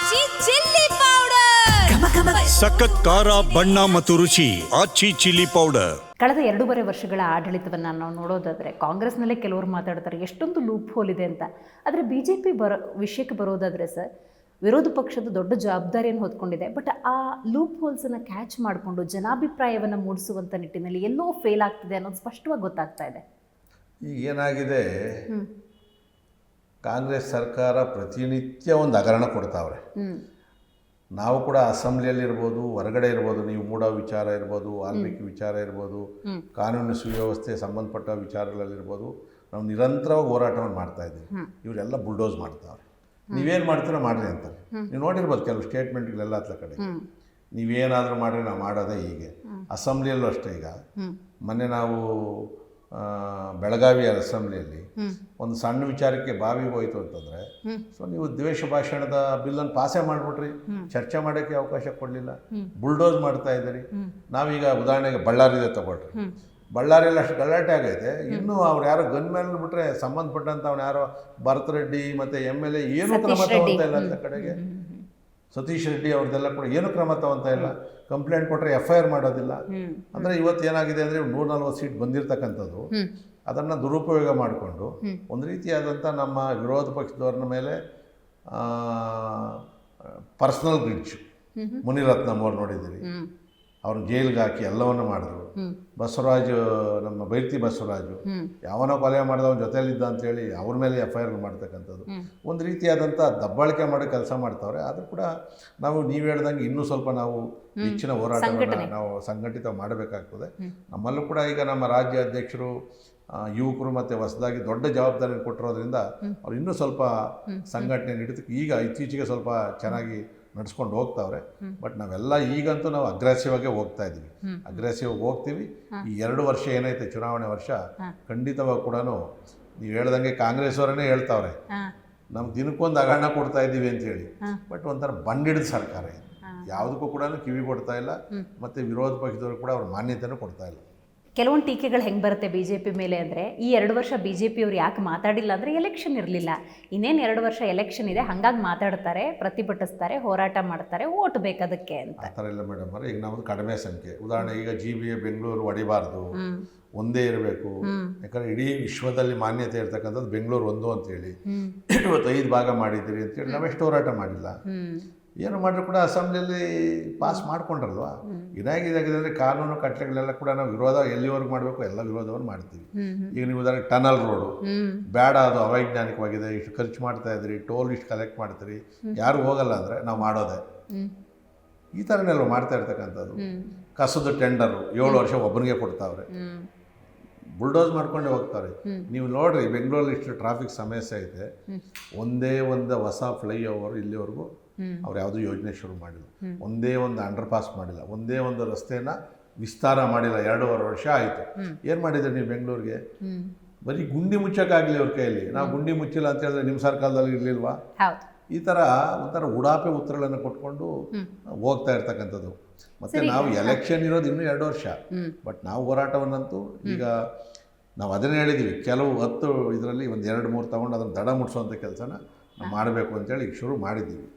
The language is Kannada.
ಆಚಿ ಚಿಲ್ಲಿ ಪೌಡರ್ ಸಖತ್ ಖಾರ ಬಣ್ಣ ಮತ್ತು ರುಚಿ ಆಚಿ ಚಿಲ್ಲಿ ಪೌಡರ್. ಕಳೆದ 2.5 ವರ್ಷಗಳ ಆಡಳಿತವನ್ನು ನಾವು ನೋಡೋದಾದರೆ ಕಾಂಗ್ರೆಸ್ನಲ್ಲೇ ಕೆಲವರು ಮಾತಾಡ್ತಾರೆ ಎಷ್ಟೊಂದು ಲೂಪ್ ಹೋಲ್ ಇದೆ ಅಂತ. ಆದರೆ BJP ವಿಷಯಕ್ಕೆ ಬರೋದಾದರೆ ಸರ್, ವಿರೋಧ ಪಕ್ಷದ ದೊಡ್ಡ ಜವಾಬ್ದಾರಿಯನ್ನು ಹೊತ್ಕೊಂಡಿದೆ. ಬಟ್ ಆ ಲೂಪ್ ಹೋಲ್ಸನ್ನು ಕ್ಯಾಚ್ ಮಾಡಿಕೊಂಡು ಜನಾಭಿಪ್ರಾಯವನ್ನು ಮೂಡಿಸುವಂಥ ನಿಟ್ಟಿನಲ್ಲಿ ಎಲ್ಲೋ ಫೇಲ್ ಆಗ್ತಿದೆ ಅನ್ನೋದು ಸ್ಪಷ್ಟವಾಗಿ ಗೊತ್ತಾಗ್ತಾ ಇದೆ. ಈಗ ಏನಾಗಿದೆ, ಕಾಂಗ್ರೆಸ್ ಸರ್ಕಾರ ಪ್ರತಿನಿತ್ಯ ಒಂದು ಹಗರಣ ಕೊಡ್ತಾವ್ರೆ. ನಾವು ಕೂಡ ಅಸೆಂಬ್ಲಿಯಲ್ಲಿರ್ಬೋದು, ಹೊರಗಡೆ ಇರ್ಬೋದು, ನೀವು ಮೂಡ ವಿಚಾರ ಇರ್ಬೋದು, ವಾಲ್ಮೀಕಿ ವಿಚಾರ ಇರ್ಬೋದು, ಕಾನೂನು ಸುವ್ಯವಸ್ಥೆ ಸಂಬಂಧಪಟ್ಟ ವಿಚಾರಗಳಲ್ಲಿರ್ಬೋದು, ನಾವು ನಿರಂತರವಾಗಿ ಹೋರಾಟವನ್ನು ಮಾಡ್ತಾ ಇದ್ದೀವಿ. ಇವರೆಲ್ಲ ಬುಲ್ಡೋಸ್ ಮಾಡ್ತಾವ್ರೆ. ನೀವೇನು ಮಾಡ್ತೀರೋ ಮಾಡಿರಿ ಅಂತಾರೆ. ನೀವು ನೋಡಿರ್ಬೋದು ಕೆಲವು ಸ್ಟೇಟ್ಮೆಂಟ್ಗಳೆಲ್ಲ ಹತ್ಲ ಕಡೆ, ನೀವೇನಾದರೂ ಮಾಡಿರಿ ನಾವು ಮಾಡೋದೇ ಹೀಗೆ. ಅಸೆಂಬ್ಲಿಯಲ್ಲೂ ಅಷ್ಟೇ. ಈಗ ಮೊನ್ನೆ ನಾವು ಬೆಳಗಾವಿ ಅಸೆಂಬ್ಲಿಯಲ್ಲಿ ಒಂದು ಸಣ್ಣ ವಿಚಾರಕ್ಕೆ ಬಾವಿಗೆ ಹೋಯ್ತು ಅಂತಂದರೆ, ಸೊ ನೀವು ದ್ವೇಷ ಭಾಷಣದ ಬಿಲ್ಲನ್ನು ಪಾಸೇ ಮಾಡಿಬಿಟ್ರಿ, ಚರ್ಚೆ ಮಾಡೋಕ್ಕೆ ಅವಕಾಶ ಕೊಡಲಿಲ್ಲ, ಬುಲ್ಡೋಸ್ ಮಾಡ್ತಾ ಇದ್ದೀರಿ. ನಾವೀಗ ಉದಾಹರಣೆಗೆ ಬಳ್ಳಾರಿದೆ ತಗೊಳ್ರಿ. ಬಳ್ಳಾರಿಯಲ್ಲಿ ಅಷ್ಟು ಗಲಾಟೆ ಆಗೈತೆ, ಇನ್ನೂ ಅವ್ರು ಯಾರೋ ಗನ್ ಮೇಲೆ ಬಿಟ್ಟರೆ ಸಂಬಂಧಪಟ್ಟಂತ ಅವ್ನು ಯಾರೋ ಭರತ್ ರೆಡ್ಡಿ ಮತ್ತು MLA ಏನೂ ಕ್ರಮ ತಗೊಳ್ತಾ ಇಲ್ಲ ಅಂತ ಕಡೆಗೆ. ಸತೀಶ್ ರೆಡ್ಡಿ ಅವ್ರದ್ದೆಲ್ಲ ಕೂಡ ಏನು ಕ್ರಮ ತಗೊಳ್ತಾ ಇಲ್ಲ. ಕಂಪ್ಲೇಂಟ್ ಕೊಟ್ಟರೆ FIR ಮಾಡೋದಿಲ್ಲ. ಅಂದರೆ ಇವತ್ತು ಏನಾಗಿದೆ ಅಂದರೆ 140 ಸೀಟ್ ಬಂದಿರತಕ್ಕಂಥದ್ದು ಅದನ್ನು ದುರುಪಯೋಗ ಮಾಡಿಕೊಂಡು ಒಂದು ರೀತಿಯಾದಂಥ ನಮ್ಮ ವಿರೋಧ ಪಕ್ಷದವ್ರನ್ನ ಮೇಲೆ ಪರ್ಸ್ನಲ್ ಗ್ರಿಡ್ಜ್. ಮುನಿರತ್ನಂ ಅವ್ರು ನೋಡಿದ್ದೀರಿ, ಅವ್ರನ್ನ ಜೈಲಿಗೆ ಹಾಕಿ ಎಲ್ಲವನ್ನು ಮಾಡಿದ್ರು. ಬಸವರಾಜು, ನಮ್ಮ ಬೈರ್ತಿ ಬಸವರಾಜು ಯಾವನೋ ಕೊಲೆ ಮಾಡಿದವನ ಜೊತೆಯಲ್ಲಿದ್ದ ಅಂತೇಳಿ ಅವ್ರ ಮೇಲೆ FIR ಮಾಡ್ತಕ್ಕಂಥದ್ದು ಒಂದು ರೀತಿಯಾದಂಥ ದಬ್ಬಾಳಿಕೆ ಮಾಡೋ ಕೆಲಸ ಮಾಡ್ತಾವ್ರೆ. ಆದರೂ ಕೂಡ ನೀವು ಹೇಳ್ದಂಗೆ ಇನ್ನೂ ಸ್ವಲ್ಪ ನಾವು ಹೆಚ್ಚಿನ ಹೋರಾಟವನ್ನು ನಾವು ಸಂಘಟಿತ ಮಾಡಬೇಕಾಗ್ತದೆ. ನಮ್ಮಲ್ಲೂ ಕೂಡ ಈಗ ನಮ್ಮ ರಾಜ್ಯ ಅಧ್ಯಕ್ಷರು ಯುವಕರು ಮತ್ತು ಹೊಸದಾಗಿ ದೊಡ್ಡ ಜವಾಬ್ದಾರಿ ಕೊಟ್ಟಿರೋದ್ರಿಂದ ಅವ್ರು ಇನ್ನೂ ಸ್ವಲ್ಪ ಸಂಘಟನೆ ನೀಡೋದಕ್ಕೆ ಈಗ ಇತ್ತೀಚೆಗೆ ಸ್ವಲ್ಪ ಚೆನ್ನಾಗಿ ನಡ್ಸ್ಕೊಂಡು ಹೋಗ್ತಾವ್ರೆ. ಬಟ್ ನಾವೆಲ್ಲ ಈಗಂತೂ ನಾವು ಅಗ್ರೆಸಿವ್ ಆಗೇ ಹೋಗ್ತಾ ಇದ್ದೀವಿ, ಅಗ್ರೆಸಿವ್ ಹೋಗ್ತೀವಿ. ಈ 2 ವರ್ಷ ಏನೈತೆ ಚುನಾವಣೆ ವರ್ಷ, ಖಂಡಿತವಾಗಿ ಕೂಡ ನೀವು ಹೇಳ್ದಂಗೆ ಕಾಂಗ್ರೆಸ್ ಅವರನ್ನೇ ಹೇಳ್ತಾವ್ರೆ ನಮ್ಗೆ ದಿನಕ್ಕೊಂದು ಹಗರಣ ಕೊಡ್ತಾ ಇದ್ದೀವಿ ಅಂತೇಳಿ. ಬಟ್ ಒಂಥರ ಬಂಡಿಡಿದ ಸರ್ಕಾರ ಇದು, ಯಾವುದಕ್ಕೂ ಕೂಡ ಕಿವಿ ಕೊಡ್ತಾ ಇಲ್ಲ, ಮತ್ತು ವಿರೋಧ ಪಕ್ಷದವರು ಕೂಡ ಅವ್ರ ಮಾನ್ಯತೆನೂ ಕೊಡ್ತಾ ಇಲ್ಲ. ಕೆಲವೊಂದು ಟೀಕೆಗಳು ಹೆಂಗೆ ಬರುತ್ತೆ BJP ಮೇಲೆ ಅಂದರೆ, ಈ 2 ವರ್ಷ BJP ಅವ್ರು ಯಾಕೆ ಮಾತಾಡಿಲ್ಲ ಅಂದರೆ ಎಲೆಕ್ಷನ್ ಇರಲಿಲ್ಲ, ಇನ್ನೇನು 2 ವರ್ಷ ಎಲೆಕ್ಷನ್ ಇದೆ, ಹಾಗಾಗಿ ಮಾತಾಡ್ತಾರೆ, ಪ್ರತಿಭಟಿಸ್ತಾರೆ, ಹೋರಾಟ ಮಾಡ್ತಾರೆ, ಓಟ್ ಬೇಕದಕ್ಕೆ ಅಂತ. ಆ ಥರ ಇಲ್ಲ ಮೇಡಮ್ ಅವ್ರೆ. ಈಗ ನಮ್ಮದು ಕಡಿಮೆ ಸಂಖ್ಯೆ. ಉದಾಹರಣೆ ಈಗ GBA ಬೆಂಗಳೂರು ಹೊಡಿಬಾರ್ದು, ಒಂದೇ ಇರಬೇಕು. ಯಾಕಂದರೆ ಇಡೀ ವಿಶ್ವದಲ್ಲಿ ಮಾನ್ಯತೆ ಇರ್ತಕ್ಕಂಥದ್ದು ಬೆಂಗಳೂರು ಒಂದು ಅಂತೇಳಿ ಇವತ್ತು 5 ಭಾಗ ಮಾಡಿದ್ದೀರಿ ಅಂತೇಳಿ ನಾವೆಷ್ಟು ಹೋರಾಟ ಮಾಡಿಲ್ಲ. ಏನು ಮಾಡಿದ್ರು ಕೂಡ ಅಸೆಂಬ್ಲಿಯಲ್ಲಿ ಪಾಸ್ ಮಾಡ್ಕೊಂಡ್ರಲ್ವಾ. ಇದಾಗಿದೆ ಅಂದರೆ ಕಾನೂನು ಕಟ್ಟಳೆಗಳೆಲ್ಲ ಕೂಡ ನಾವು ವಿರೋಧ ಎಲ್ಲಿವರೆಗೂ ಮಾಡಬೇಕು ಎಲ್ಲ ವಿರೋಧವನ್ನು ಮಾಡ್ತೀವಿ. ಈಗ ನೀವು ಉದಾಹರಣೆ ಟನಲ್ ರೋಡು ಬೇಡ, ಅದು ಅವೈಜ್ಞಾನಿಕವಾಗಿದೆ, ಇಷ್ಟು ಖರ್ಚು ಮಾಡ್ತಾ ಇದ್ರಿ, ಟೋಲ್ ಇಷ್ಟು ಕಲೆಕ್ಟ್ ಮಾಡ್ತೀರಿ, ಯಾರು ಹೋಗಲ್ಲ ಅಂದರೆ ನಾವು ಮಾಡೋದೆ. ಈ ಥರನೆಲ್ಲ ಮಾಡ್ತಾ ಇರ್ತಕ್ಕಂಥದ್ದು. ಕಸದ ಟೆಂಡರು 7 ವರ್ಷ ಒಬ್ಬನಿಗೆ ಕೊಡ್ತಾವ್ರೆ, ಬುಲ್ಡೋಸ್ ಮಾಡ್ಕೊಂಡೇ ಹೋಗ್ತಾರೆ. ನೀವು ನೋಡ್ರಿ ಬೆಂಗಳೂರಲ್ಲಿ ಇಷ್ಟು ಟ್ರಾಫಿಕ್ ಸಮಸ್ಯೆ ಐತೆ, ಒಂದೇ ಒಂದು ಹೊಸ ಫ್ಲೈಓವರ್ ಇಲ್ಲಿವರೆಗೂ ಅವ್ರು ಯಾವುದೂ ಯೋಜನೆ ಶುರು ಮಾಡಿಲ್ಲ, ಒಂದೇ ಒಂದು ಅಂಡರ್ ಪಾಸ್ ಮಾಡಿಲ್ಲ, ಒಂದೇ ಒಂದು ರಸ್ತೆನ ವಿಸ್ತಾರ ಮಾಡಿಲ್ಲ. 2.5 ವರ್ಷ ಆಯಿತು. ಏನು ಮಾಡಿದ್ರಿ ನೀವು ಬೆಂಗಳೂರಿಗೆ? ಬರೀ ಗುಂಡಿ ಮುಚ್ಚಕ್ಕಾಗಲಿ ಅವ್ರ ಕೈಯಲ್ಲಿ. ನಾವು ಗುಂಡಿ ಮುಚ್ಚಿಲ್ಲ ಅಂತ ಹೇಳಿದ್ರೆ ನಿಮ್ಮ ಸರ್ಕಾರದಲ್ಲಿ ಇರಲಿಲ್ವಾ? ಈ ಥರ ಒಂಥರ ಉಡಾಪೆ ಉತ್ತರಗಳನ್ನು ಕೊಟ್ಕೊಂಡು ಹೋಗ್ತಾ ಇರ್ತಕ್ಕಂಥದ್ದು. ಮತ್ತು ನಾವು ಎಲೆಕ್ಷನ್ ಇರೋದು ಇನ್ನೂ 2 ವರ್ಷ. ಬಟ್ ನಾವು ಹೋರಾಟವನ್ನಂತೂ ಈಗ ನಾವು ಅದನ್ನೇ ಹೇಳಿದ್ದೀವಿ, ಕೆಲವು 10 ಇದರಲ್ಲಿ ಒಂದು 2-3 ತೊಗೊಂಡು ಅದನ್ನು ದಡ ಮುಟ್ಸೋವಂಥ ಕೆಲಸನ ನಾವು ಮಾಡಬೇಕು ಅಂತೇಳಿ ಈಗ ಶುರು ಮಾಡಿದ್ದೀವಿ.